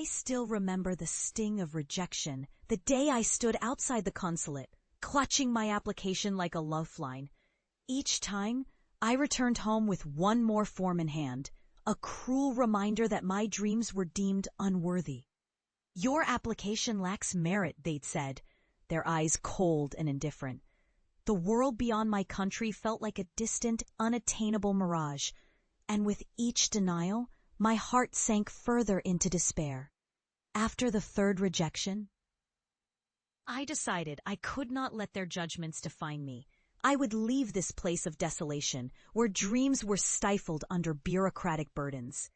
I still remember the sting of rejection the day I stood outside the consulate, clutching my application like a lifeline. Each time, I returned home with one more form in hand, a cruel reminder that my dreams were deemed unworthy. "Your application lacks merit," they'd said, their eyes cold and indifferent. The world beyond my country felt like a distant, unattainable mirage, and with each denial, my heart sank further into despair. After the third rejection, I decided I could not let their judgments define me. I would leave this place of desolation, where dreams were stifled under bureaucratic burdens.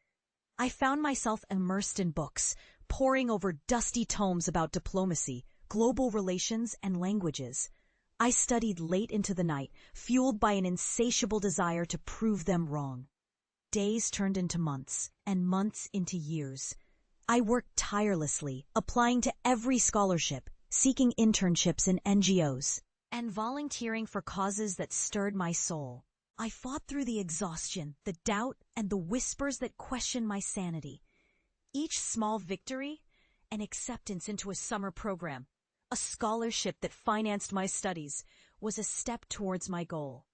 I found myself immersed in books, poring over dusty tomes about diplomacy, global relations, and languages. I studied late into the night, fueled by an insatiable desire to prove them wrong. Days turned into months, and months into years. I worked tirelessly, applying to every scholarship, seeking internships in NGOs, and volunteering for causes that stirred my soul. I fought through the exhaustion, the doubt, and the whispers that questioned my sanity. Each small victory, an acceptance into a summer program, a scholarship that financed my studies, was a step towards my goal.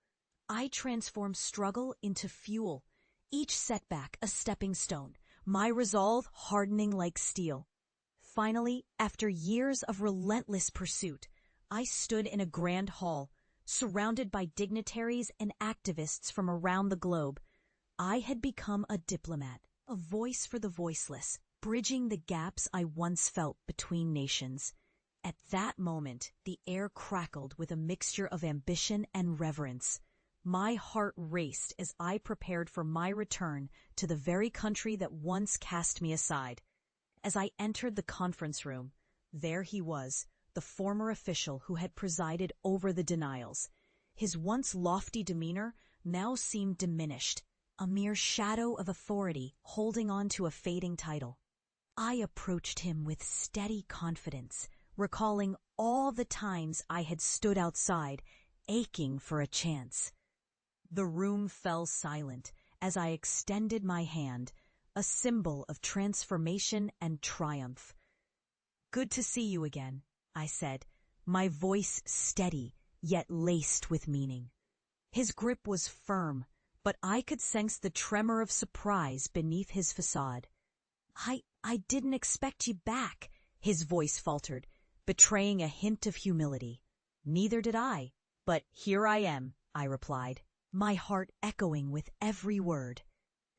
I transformed struggle into fuel, each setback a stepping stone, my resolve hardening like steel. Finally, after years of relentless pursuit, I stood in a grand hall, surrounded by dignitaries and activists from around the globe. I had become a diplomat, a voice for the voiceless, bridging the gaps I once felt between nations. At that moment, the air crackled with a mixture of ambition and reverence. My heart raced as I prepared for my return to the very country that once cast me aside. As I entered the conference room, there he was, the former official who had presided over the denials. His once lofty demeanor now seemed diminished, a mere shadow of authority holding on to a fading title. I approached him with steady confidence, recalling all the times I had stood outside, aching for a chance. The room fell silent as I extended my hand, a symbol of transformation and triumph. "Good to see you again," I said, my voice steady, yet laced with meaning. His grip was firm, but I could sense the tremor of surprise beneath his facade. I didn't expect you back," his voice faltered, betraying a hint of humility. "Neither did I, but here I am," I replied, my heart echoing with every word.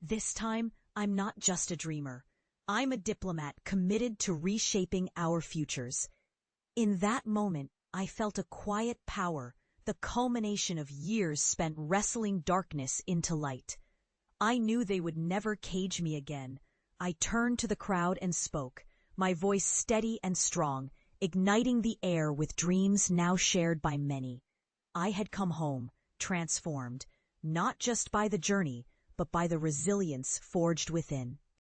"This time, I'm not just a dreamer. I'm a diplomat committed to reshaping our futures." In that moment, I felt a quiet power, the culmination of years spent wrestling darkness into light. I knew they would never cage me again. I turned to the crowd and spoke, my voice steady and strong, igniting the air with dreams now shared by many. I had come home, transformed, not just by the journey, but by the resilience forged within.